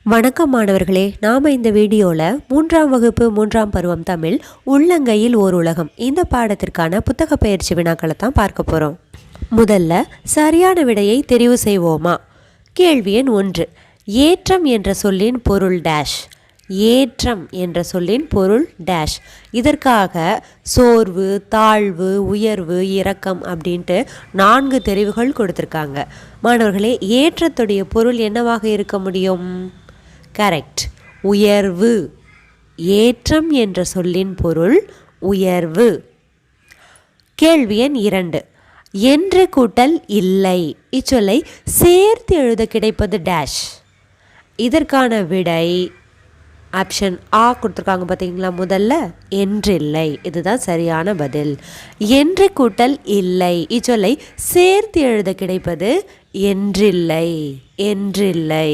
வணக்கம் மாணவர்களே, நாம் இந்த வீடியோவில் 3ஆம் வகுப்பு 3ஆம் பருவம் தமிழ் உள்ளங்கையில் ஓர் உலகம் இந்த பாடத்திற்கான புத்தக பயிற்சி வினாக்களை தான் பார்க்க போகிறோம். முதல்ல சரியான விடையை தெரிவு செய்வோமா? கேள்வி எண் 1. ஏற்றம் என்ற சொல்லின் பொருள் டேஷ். ஏற்றம் என்ற சொல்லின் பொருள் டேஷ். இதற்காக சோர்வு, தாழ்வு, உயர்வு, இரக்கம் அப்படின்ட்டு 4 தெரிவுகள் கொடுத்துருக்காங்க. மாணவர்களே, ஏற்றத்துடைய பொருள் என்னவாக இருக்க முடியும்? கரெக்ட், உயர்வு. ஏற்றம் என்ற சொல்லின் பொருள் உயர்வு. கேள்வி எண் 2. என்று கூட்டல் இல்லை இச்சொல்லை சேர்த்து எழுத கிடைப்பது டேஷ். இதற்கான விடை ஆப்ஷன் ஆ கொடுத்துருக்காங்க பார்த்தீங்களா? முதல்ல என்றில்லை, இதுதான் சரியான பதில். என்று கூட்டல் இல்லை இச்சொல்லை சேர்த்து எழுத கிடைப்பது என்றில்லை. என்றில்லை.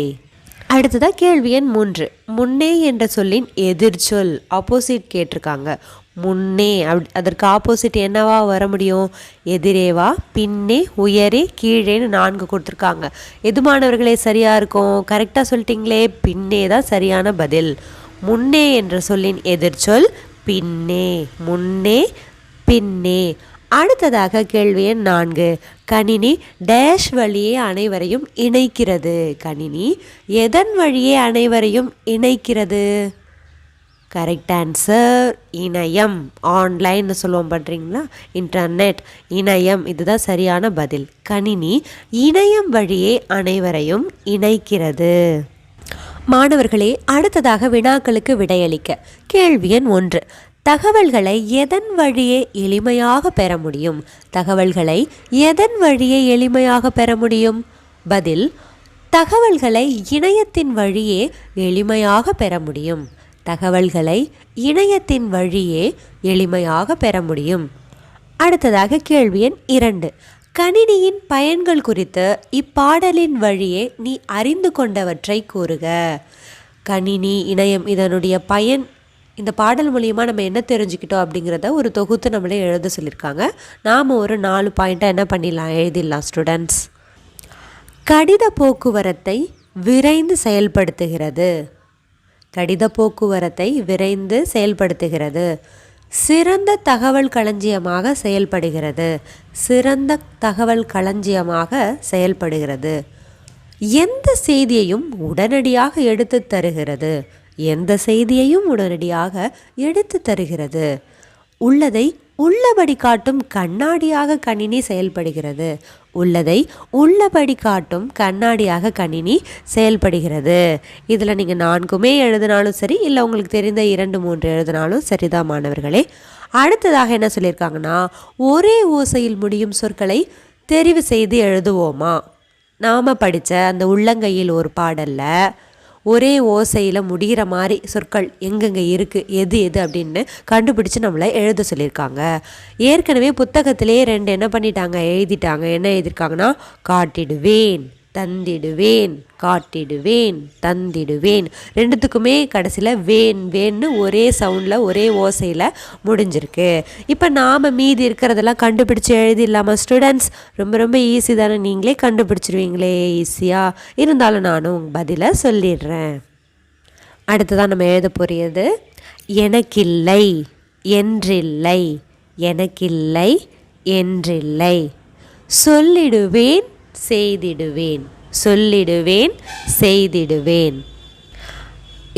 அடுத்ததாக கேள்வி எண் 3. முன்னே என்ற சொல்லின் எதிர்ச்சொல் ஆப்போசிட் கேட்டிருக்காங்க. முன்னே அதற்கு ஆப்போசிட் என்னவா வர முடியும்? எதிரேவா, பின்னே, உயரே, கீழேன்னு 4 கொடுத்துருக்காங்க. எது மாணவர்களே சரியாக இருக்கும்? கரெக்டாக சொல்லிட்டீங்களே, பின்னே தான் சரியான பதில். முன்னே என்ற சொல்லின் எதிர்ச்சொல் பின்னே. முன்னே, பின்னே. அடுத்ததாக கேள்வி எண் 4. கணினி டேஷ் வழியே அனைவரையும் இணைக்கிறது. கணினி எதன் வழியே அனைவரையும் இணைக்கிறது? கரெக்ட் ஆன்சர் இணையம். ஆன்லைன்னு சொல்லுவோம் பண்ணுறீங்களா, இன்டர்நெட். இணையம், இதுதான் சரியான பதில். கணினி இணையம் வழியே அனைவரையும் இணைக்கிறது. மாணவர்களே, அடுத்ததாக வினாக்களுக்கு விடையளிக்க கேள்வி எண் 1. தகவல்களை எதன் வழியே எளிமையாக பெற முடியும்? தகவல்களை எதன் வழியே எளிமையாக பெற முடியும்? பதில், தகவல்களை இணையத்தின் வழியே எளிமையாக பெற முடியும். தகவல்களை இணையத்தின் வழியே எளிமையாக பெற முடியும். அடுத்ததாக கேள்வி எண் 2. கணினியின் பயன்கள் குறித்து இப்பாடலின் வழியே நீ அறிந்து கொண்டவற்றை கூறுக. கணினி, இணையம், இதனுடைய பயன் இந்த பாடல் மூலியமாக நம்ம என்ன தெரிஞ்சுக்கிட்டோம் அப்படிங்கிறத ஒரு தொகுத்து நம்மளே எழுத சொல்லியிருக்காங்க. நாம் ஒரு 4 பாயிண்ட்டாக என்ன பண்ணிடலாம், எழுதிடலாம் ஸ்டூடெண்ட்ஸ். கடித போக்குவரத்தை விரைந்து செயல்படுத்துகிறது. கடித போக்குவரத்தை விரைந்து செயல்படுத்துகிறது. சிறந்த தகவல் களஞ்சியமாக செயல்படுகிறது. சிறந்த தகவல் களஞ்சியமாக செயல்படுகிறது. எந்த செய்தியையும் உடனடியாக எடுத்து தருகிறது. எந்த செய்தியையும் உடனடியாக எடுத்து தருகிறது. உள்ளதை உள்ளபடி காட்டும் கண்ணாடியாக கணினி செயல்படுகிறது. உள்ளதை உள்ளபடி காட்டும் கண்ணாடியாக கணினி செயல்படுகிறது. இதில் நீங்கள் 4மே எழுதினாலும் சரி, இல்லை உங்களுக்கு தெரிந்த 2, 3 எழுதினாலும் சரிதான் மாணவர்களே. அடுத்ததாக என்ன சொல்லியிருக்காங்கன்னா, ஒரே ஓசையில் முடியும் சொற்களை தெரிவு செய்து எழுதுவோமா? நாம் படித்த அந்த உள்ளங்கையில் ஒரு பாடலில் ஒரே ஓசையில் முடிகிற மாதிரி சொற்கள் எங்கெங்கே இருக்குது, எது எது அப்படின்னு கண்டுபிடிச்சு நம்மளை எழுத சொல்லியிருக்காங்க. ஏற்கனவே புத்தகத்திலே 2 என்ன பண்ணிட்டாங்க, எழுதிட்டாங்க. என்ன எழுதியிருக்காங்கன்னா, காட்டிடுவேன், தந்திடுவேன், காட்டிடுவேன், தந்திடுவேன். 2த்துக்குமே கடைசியில் வேன் வேன்னு ஒரே சவுண்டில் ஒரே ஓசையில் முடிஞ்சிருக்கு. இப்போ நாம் மீதி இருக்கிறதெல்லாம் கண்டுபிடிச்சி எழுதிடலாமா ஸ்டூடெண்ட்ஸ்? ரொம்ப ரொம்ப ஈஸி தானே, நீங்களே கண்டுபிடிச்சிருவீங்களே ஈஸியாக. இருந்தாலும் நானும் பதிலை சொல்லிடுறேன். அடுத்ததான் நம்ம எழுத போகிறது எனக்கில்லை, என்றில்லை. எனக்கில்லை, என்றில்லை. சொல்லிடுவேன், செய்திடுவேன். சொல்லிடுவேன், செய்திடுவேன்.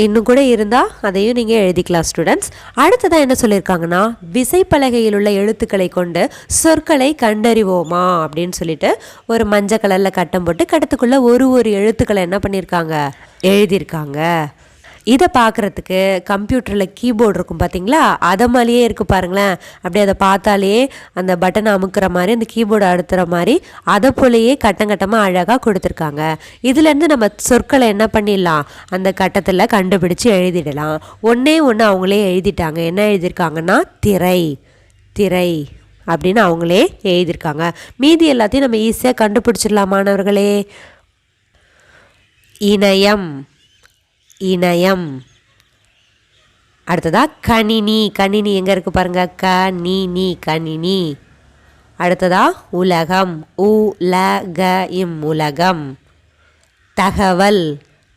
இன்னும் கூட இருந்தால் அதையும் நீங்கள் எழுதிக்கலாம் ஸ்டூடெண்ட்ஸ். அடுத்ததான் என்ன சொல்லியிருக்காங்கன்னா, விசைப்பலகையில் உள்ள எழுத்துக்களை கொண்டு சொற்களை கண்டறிவோமா அப்படின்னு சொல்லிட்டு ஒரு மஞ்சள் கலரில் கட்டம் போட்டு கட்டத்துக்குள்ளே ஒரு எழுத்துக்களை என்ன பண்ணியிருக்காங்க, எழுதியிருக்காங்க. இதை பார்க்குறதுக்கு கம்ப்யூட்டரில் கீபோர்டு இருக்கும் பார்த்தீங்களா, அதை மாதிரியே இருக்குது பாருங்களேன். அப்படியே அதை பார்த்தாலே அந்த பட்டனை அமுக்கிற மாதிரி, அந்த கீபோர்டு அழுத்துகிற மாதிரி அதை போலேயே கட்டமாக அழகாக கொடுத்துருக்காங்க. இதுலேருந்து நம்ம சொற்களை என்ன பண்ணிடலாம், அந்த கட்டத்தில் கண்டுபிடிச்சி எழுதிடலாம். ஒன்றே அவங்களே எழுதிட்டாங்க. என்ன எழுதியிருக்காங்கன்னா, திரை, திரை அப்படின்னு அவங்களே எழுதியிருக்காங்க. மீதி எல்லாத்தையும் நம்ம ஈஸியாக கண்டுபிடிச்சிடலாம் மாணவர்களே. இணையம், இணையம். அடுத்ததா கணினி. கணினி எங்கே இருக்குது பாருங்கள், கணினி, கணினி. அடுத்ததா உலகம், உலகம், உலகம். தகவல்,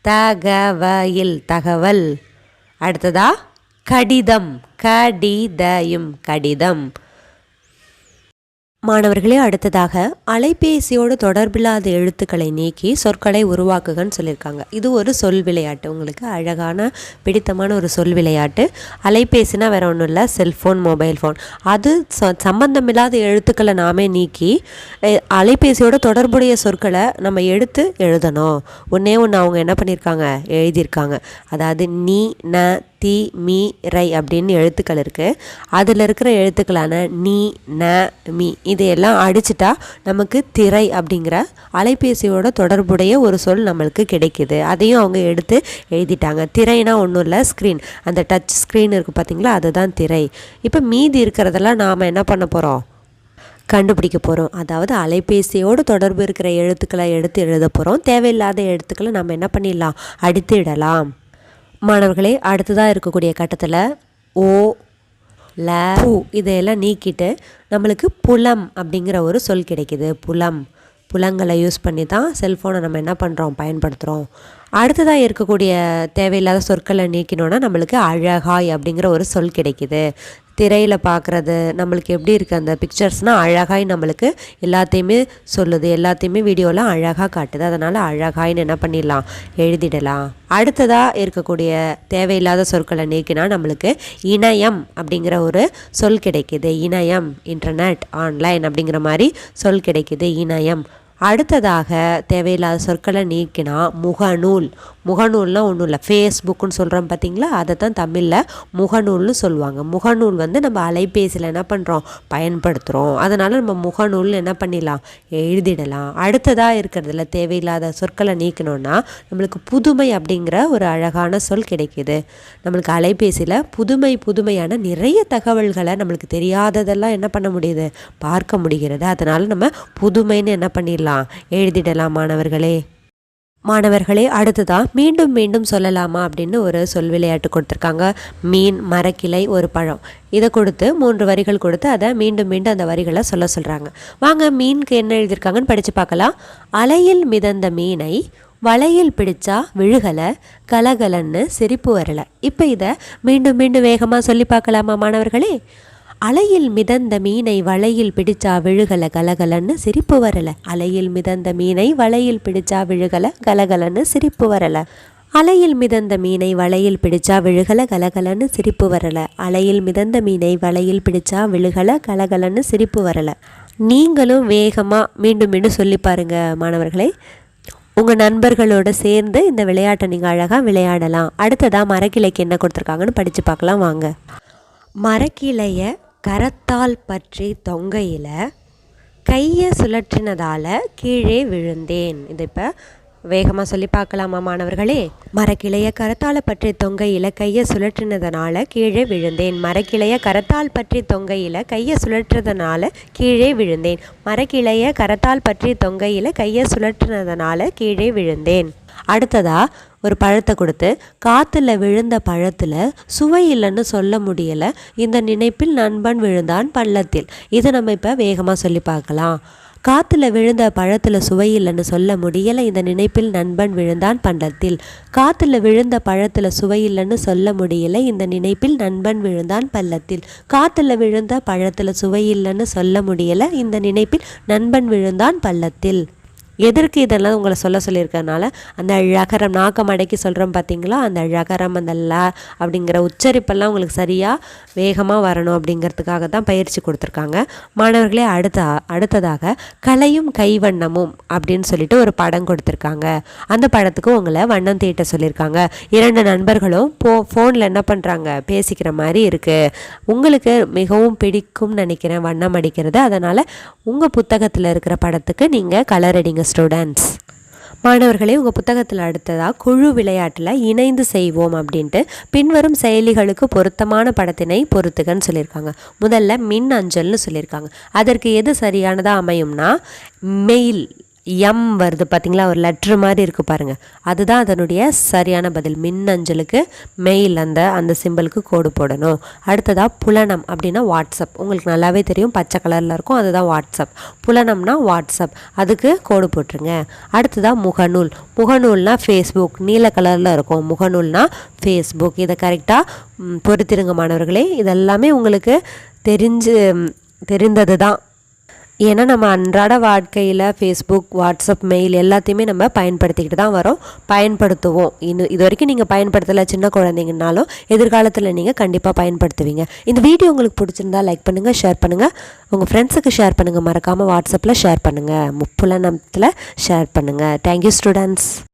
தகவல், தகவல். அடுத்ததா கடிதம், கடிதம், கடிதம். மாணவர்களே, அடுத்ததாக அலைபேசியோடு தொடர்பில்லாத எழுத்துக்களை நீக்கி சொற்களை உருவாக்குகன்னு சொல்லியிருக்காங்க. இது ஒரு சொல் விளையாட்டு, உங்களுக்கு அழகான பிடித்தமான ஒரு சொல் விளையாட்டு. அலைபேசினா வேறு ஒன்றும் இல்லை, செல்ஃபோன், மொபைல் ஃபோன். அது சம்பந்தமில்லாத எழுத்துக்களை நாமே நீக்கி அலைபேசியோட தொடர்புடைய சொற்களை நம்ம எடுத்து எழுதணும். ஒன்று அவங்க என்ன பண்ணியிருக்காங்க, எழுதியிருக்காங்க. அதாவது நீ, ந, தி, மீ, ரை அப்படின்னு எழுத்துக்கள் இருக்குது. அதில் இருக்கிற எழுத்துக்களான நீ, ந, மீ இதையெல்லாம் அடிச்சிட்டா நமக்கு திரை அப்படிங்கிற அலைபேசியோட தொடர்புடைய ஒரு சொல் நம்மளுக்கு கிடைக்கிது. அதையும் அவங்க எடுத்து எழுதிட்டாங்க. திரைனா ஒன்றும் இல்லை, ஸ்க்ரீன், அந்த டச் ஸ்க்ரீன் இருக்குது பார்த்தீங்களா, அதுதான் திரை. இப்போ மீதி இருக்கிறதெல்லாம் நாம் என்ன பண்ண போகிறோம், கண்டுபிடிக்க போகிறோம். அதாவது அலைபேசியோடு தொடர்பு இருக்கிற எழுத்துக்களை எடுத்து எழுத போகிறோம். தேவையில்லாத எழுத்துக்களை நம்ம என்ன பண்ணிடலாம், அடித்து இடலாம். மாணவர்களே, அடுத்ததாக இருக்கக்கூடிய கட்டத்தில் ஓ, ல, பூ இதையெல்லாம் நீக்கிட்டு நம்மளுக்கு புலம் அப்படிங்கிற ஒரு சொல் கிடைக்கிது. புலம், புலங்களை யூஸ் பண்ணி தான் செல்ஃபோனை நம்ம என்ன பண்ணுறோம், பயன்படுத்துகிறோம். அடுத்ததாக இருக்கக்கூடிய தேவையில்லாத சொற்களை நீக்கினோன்னா நம்மளுக்கு அழகாய் அப்படிங்கிற ஒரு சொல் கிடைக்கிது. திரையில் பார்க்குறது நம்மளுக்கு எப்படி இருக்குது, அந்த பிக்சர்ஸ்னால் அழகாய் நம்மளுக்கு எல்லாத்தையுமே சொல்லுது, எல்லாத்தையுமே வீடியோலாம் அழகாக காட்டுது. அதனால் அழகாய்னு என்ன பண்ணிடலாம், எழுதிடலாம். அடுத்ததாக இருக்கக்கூடிய தேவையில்லாத சொற்களை நீக்கினா நம்மளுக்கு இணையம் அப்படிங்கிற ஒரு சொல் கிடைக்கிது. இணையம், இன்டர்நெட், ஆன்லைன் அப்படிங்கிற மாதிரி சொல் கிடைக்கிது, இணையம். அடுத்ததாக தேவையில்லாத சொற்களை நீக்கினா முகநூல். முகநூல்னால் ஒன்றும் இல்லை, ஃபேஸ்புக்குன்னு சொல்கிறோம் பார்த்தீங்களா, அதை தான் தமிழில் முகநூல்னு சொல்லுவாங்க. முகநூல் வந்து நம்ம அலைபேசியில் என்ன பண்ணுறோம், பயன்படுத்துகிறோம். அதனால் நம்ம முகநூல்னு என்ன பண்ணிடலாம், எழுதிடலாம். அடுத்ததாக இருக்கிறதுல தேவையில்லாத சொற்களை நீக்கணும்னா நம்மளுக்கு புதுமை அப்படிங்கிற ஒரு அழகான சொல் கிடைக்கிது. நம்மளுக்கு அலைபேசியில் புதுமையான நிறைய தகவல்களை நம்மளுக்கு தெரியாததெல்லாம் என்ன பண்ண முடியுது, பார்க்க முடிகிறது. அதனால் நம்ம புதுமைன்னு என்ன பண்ணிடலாம், எழுதிடலாம். மாணவர்களே, அடுத்ததாக மீண்டும் மீண்டும் சொல்லலாமா அப்படின்னு ஒரு சொல் விளையாட்டு கொடுத்துருக்காங்க. மீன், மரக்கிளை, ஒரு பழம். இதை கொடுத்து 3 வரிகள் கொடுத்து அதை மீண்டும் மீண்டும் அந்த வரிகளை சொல்கிறாங்க. வாங்க மீனுக்கு என்ன எழுதியிருக்காங்கன்னு படித்து பார்க்கலாம். அலையில் மிதந்த மீனை வலையில் பிடிச்சா விழுகலை, கலகலன்னு சிரிப்பு வரலை. இப்போ இதை மீண்டும் மீண்டும் வேகமாக சொல்லி பார்க்கலாமா மாணவர்களே? அலையில் மிதந்த மீனை வலையில் பிடிச்சா விழுகல, கலகலன்னு சிரிப்பு வரல. அலையில் மிதந்த மீனை வலையில் பிடிச்சா விழுகல, கலகலன்னு சிரிப்பு வரல. அலையில் மிதந்த மீனை வலையில் பிடிச்சா விழுகல, கலகலன்னு சிரிப்பு வரல. அலையில் மிதந்த மீனை வலையில் பிடிச்சா விழுகல, கலகலன்னு சிரிப்பு வரல. நீங்களும் வேகமாக மீண்டும் மீண்டும் சொல்லி பாருங்க மாணவர்களே. உங்கள் நண்பர்களோடு சேர்ந்து இந்த விளையாட்டை நீங்கள் அழகாக விளையாடலாம். அடுத்ததாக மரக்கிளைக்கு என்ன கொடுத்துருக்காங்கன்னு படித்து பார்க்கலாம் வாங்க. மரக்கிளையை கரத்தால் பற்றி தொங்கையில் கையை சுழற்றினதால் கீழே விழுந்தேன். இது இப்போ வேகமாக சொல்லி பார்க்கலாமா மாணவர்களே? மரக்கிளைய கரத்தால் பற்றி தொங்கையில் கையை சுழற்றினதுனால கீழே விழுந்தேன். மரக்கிளைய கரத்தால் பற்றி தொங்கையில் கையை சுழற்றுறதுனால கீழே விழுந்தேன். மரக்கிளைய கரத்தால் பற்றி தொங்கையில் கையை சுழற்றினதுனால கீழே விழுந்தேன். அடுத்ததா ஒரு பழத்தை கொடுத்து காற்றுல விழுந்த பழத்தில் சுவை இல்லைன்னு சொல்ல முடியலை, இந்த நினைப்பில் நண்பன் விழுந்தான் பள்ளத்தில். இதை நம்ம இப்போ வேகமாக சொல்லி பார்க்கலாம். காற்றுல விழுந்த பழத்தில் சுவை இல்லைன்னு சொல்ல முடியலை, இந்த நினைப்பில் நண்பன் விழுந்தான் பள்ளத்தில். காற்றுல விழுந்த பழத்தில் சுவை இல்லைன்னு சொல்ல முடியலை, இந்த நினைப்பில் நண்பன் விழுந்தான் பள்ளத்தில். காற்றுல விழுந்த பழத்தில் சுவை இல்லைன்னு சொல்ல முடியலை, இந்த நினைப்பில் நண்பன் விழுந்தான் பள்ளத்தில். எதற்கு இதெல்லாம் உங்களை சொல்லியிருக்கனால அந்த ழகரம், நாக்கம் அடக்கி சொல்கிறோம் பார்த்தீங்களா, அந்த ழகரம், அந்த ல அப்படிங்கிற உச்சரிப்பெல்லாம் உங்களுக்கு சரியாக வேகமாக வரணும் அப்படிங்கிறதுக்காக தான் பயிற்சி கொடுத்துருக்காங்க. மாணவர்களே, அடுத்ததாக கலையும் கைவண்ணமும் அப்படின்னு சொல்லிட்டு ஒரு படம் கொடுத்துருக்காங்க. அந்த படத்துக்கு உங்களை வண்ணம் தீட்ட சொல்லியிருக்காங்க. 2 நண்பர்களும் ஃபோனில் என்ன பண்ணுறாங்க, பேசிக்கிற மாதிரி இருக்குது. உங்களுக்கு மிகவும் பிடிக்கும் நினைக்கிறேன் வண்ணம் அடிக்கிறது. அதனால் உங்கள் புத்தகத்தில் இருக்கிற படத்துக்கு நீங்கள் கலர் அடிங்க ஸ்டூடெண்ட்ஸ். மாணவர்களே, உங்கள் புத்தகத்தில் அடுத்ததாக குழு விளையாட்டில் இணைந்து செய்வோம் அப்படின்ட்டு பின்வரும் செயலிகளுக்கு பொருத்தமான படத்தினை பொறுத்துகன்னு சொல்லியிருக்காங்க. முதல்ல மின் அஞ்சல்னு சொல்லியிருக்காங்க. அதற்கு எது சரியானதாக அமையும்னா மெயில் எம் வருது பார்த்தீங்களா, ஒரு லெட்ரு மாதிரி இருக்குது பாருங்கள், அதுதான் அதனுடைய சரியான பதில். மின்னஞ்சலுக்கு மெயில் அந்த சிம்பிளுக்கு கோடு போடணும். அடுத்ததாக புலனம் அப்படின்னா வாட்ஸ்அப். உங்களுக்கு நல்லாவே தெரியும், பச்சை கலரில் இருக்கும், அதுதான் வாட்ஸ்அப். புலனம்னா வாட்ஸ்அப், அதுக்கு கோடு போட்டுருங்க. அடுத்ததாக முகநூல். முகநூல்னால் ஃபேஸ்புக், நீல கலரில் இருக்கும். முகநூல்னா ஃபேஸ்புக். இதை கரெக்டாக பொறுத்திருங்க மாணவர்களே. இதெல்லாமே உங்களுக்கு தெரிந்தது தான். ஏன்னா நம்ம அன்றாட வாழ்க்கையில் ஃபேஸ்புக், வாட்ஸ்அப், மெயில் எல்லாத்தையுமே நம்ம பயன்படுத்திக்கிட்டு தான் வரோம், பயன்படுத்துவோம். இது வரைக்கும் நீங்கள் பயன்படுத்தலை சின்ன குழந்தைங்கனாலும் எதிர்காலத்தில் நீங்கள் கண்டிப்பாக பயன்படுத்துவீங்க. இந்த வீடியோ உங்களுக்கு பிடிச்சிருந்தா லைக் பண்ணுங்கள், ஷேர் பண்ணுங்கள், உங்கள் ஃப்ரெண்ட்ஸுக்கு ஷேர் பண்ணுங்கள், மறக்காமல் வாட்ஸ்அப்பில் ஷேர் பண்ணுங்கள், புலனத்தில் ஷேர் பண்ணுங்கள். Thank you students.